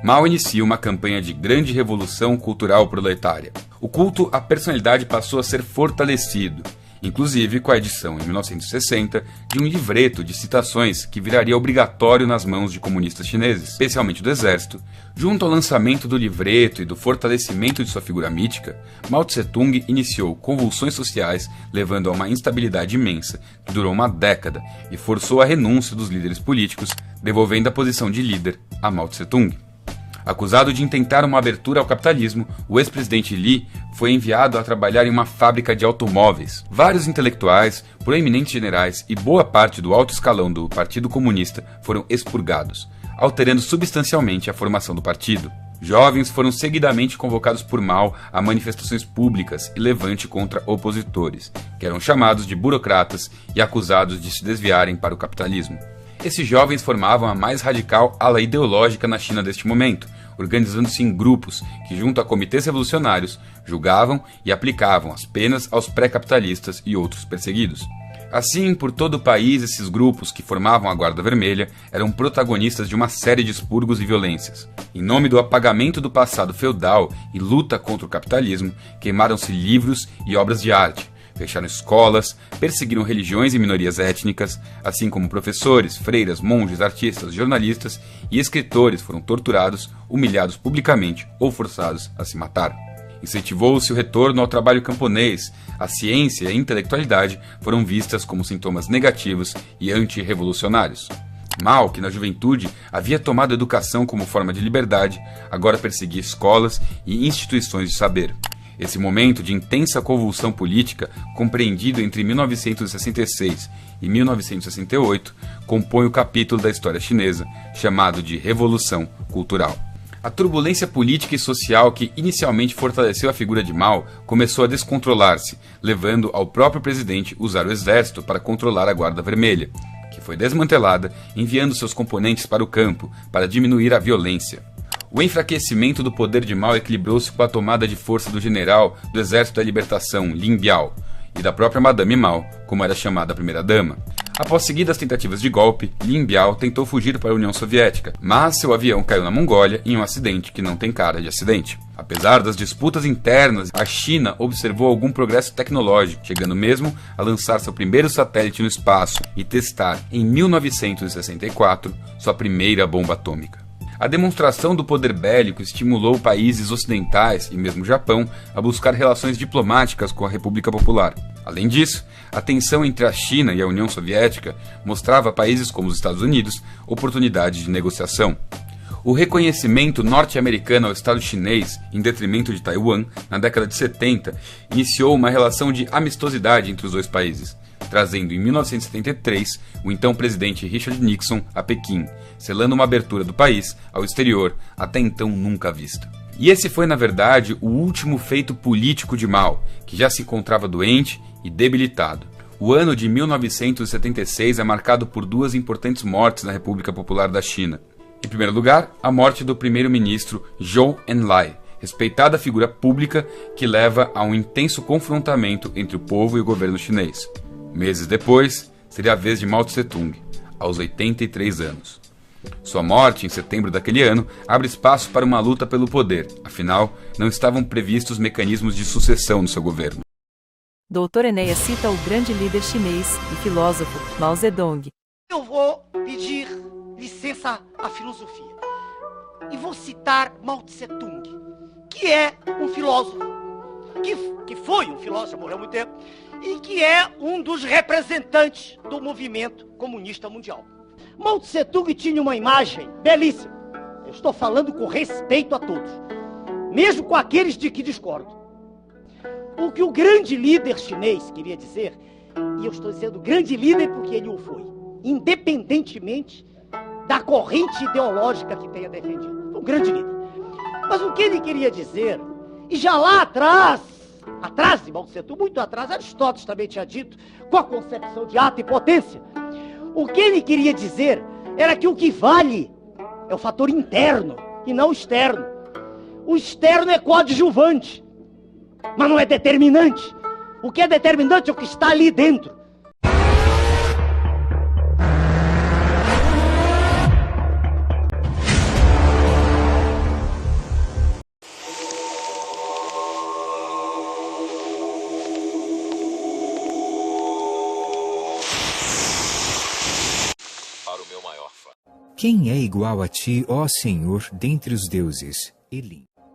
Mao inicia uma campanha de grande revolução cultural proletária. O culto à personalidade passou a ser fortalecido, inclusive com a edição, em 1960, de um livreto de citações que viraria obrigatório nas mãos de comunistas chineses, especialmente do exército. Junto ao lançamento do livreto e do fortalecimento de sua figura mítica, Mao Tse-tung iniciou convulsões sociais, levando a uma instabilidade imensa, que durou uma década e forçou a renúncia dos líderes políticos, devolvendo a posição de líder a Mao Tse-tung. Acusado de intentar uma abertura ao capitalismo, o ex-presidente Lee foi enviado a trabalhar em uma fábrica de automóveis. Vários intelectuais, proeminentes generais e boa parte do alto escalão do Partido Comunista foram expurgados, alterando substancialmente a formação do partido. Jovens foram seguidamente convocados por Mao a manifestações públicas e levante contra opositores, que eram chamados de burocratas e acusados de se desviarem para o capitalismo. Esses jovens formavam a mais radical ala ideológica na China deste momento, organizando-se em grupos que, junto a comitês revolucionários, julgavam e aplicavam as penas aos pré-capitalistas e outros perseguidos. Assim, por todo o país, esses grupos que formavam a Guarda Vermelha eram protagonistas de uma série de expurgos e violências. Em nome do apagamento do passado feudal e luta contra o capitalismo, queimaram-se livros e obras de arte, fecharam escolas, perseguiram religiões e minorias étnicas, assim como professores, freiras, monges, artistas, jornalistas e escritores foram torturados, humilhados publicamente ou forçados a se matar. Incentivou-se o retorno ao trabalho camponês. A ciência e a intelectualidade foram vistas como sintomas negativos e antirrevolucionários. Mao, que na juventude havia tomado a educação como forma de liberdade, agora perseguia escolas e instituições de saber. Esse momento de intensa convulsão política, compreendido entre 1966 e 1968, compõe o capítulo da história chinesa chamado de Revolução Cultural. A turbulência política e social que inicialmente fortaleceu a figura de Mao começou a descontrolar-se, levando ao próprio presidente usar o exército para controlar a Guarda Vermelha, que foi desmantelada, enviando seus componentes para o campo para diminuir a violência. O enfraquecimento do poder de Mao equilibrou-se com a tomada de força do general do Exército da Libertação, Lin Biao, e da própria Madame Mao, como era chamada a primeira-dama. Após seguidas tentativas de golpe, Lin Biao tentou fugir para a União Soviética, mas seu avião caiu na Mongólia em um acidente que não tem cara de acidente. Apesar das disputas internas, a China observou algum progresso tecnológico, chegando mesmo a lançar seu primeiro satélite no espaço e testar, em 1964, sua primeira bomba atômica. A demonstração do poder bélico estimulou países ocidentais e mesmo o Japão a buscar relações diplomáticas com a República Popular. Além disso, a tensão entre a China e a União Soviética mostrava a países como os Estados Unidos oportunidades de negociação. O reconhecimento norte-americano ao Estado chinês, em detrimento de Taiwan, na década de 70, iniciou uma relação de amistosidade entre os dois países, trazendo em 1973 o então presidente Richard Nixon a Pequim, selando uma abertura do país ao exterior até então nunca vista. E esse foi, na verdade, o último feito político de Mao, que já se encontrava doente e debilitado. O ano de 1976 é marcado por duas importantes mortes na República Popular da China. Em primeiro lugar, a morte do primeiro-ministro Zhou Enlai, respeitada figura pública que leva a um intenso confrontamento entre o povo e o governo chinês. Meses depois, seria a vez de Mao Tse-tung, aos 83 anos. Sua morte, em setembro daquele ano, abre espaço para uma luta pelo poder, afinal, não estavam previstos mecanismos de sucessão no seu governo. Dr. Enéas cita o grande líder chinês e filósofo Mao Zedong. Eu vou pedir licença à filosofia e vou citar Mao Tse-tung, que é um filósofo, que foi um filósofo, morreu há muito tempo, e que é um dos representantes do movimento comunista mundial. Mao Tse-tung tinha uma imagem belíssima. Eu estou falando com respeito a todos, mesmo com aqueles de que discordo. O que o grande líder chinês queria dizer, e eu estou dizendo grande líder porque ele o foi, independentemente da corrente ideológica que tenha defendido. Um grande líder. Mas o que ele queria dizer, e já lá atrás de Mao Tse-tung, muito atrás, Aristóteles também tinha dito, com a concepção de ato e potência, o que ele queria dizer era que o que vale é o fator interno e não externo. O externo é coadjuvante, mas não é determinante. O que é determinante é o que está ali dentro. maior fã. Quem é igual a ti, ó Senhor, dentre os deuses? Elim.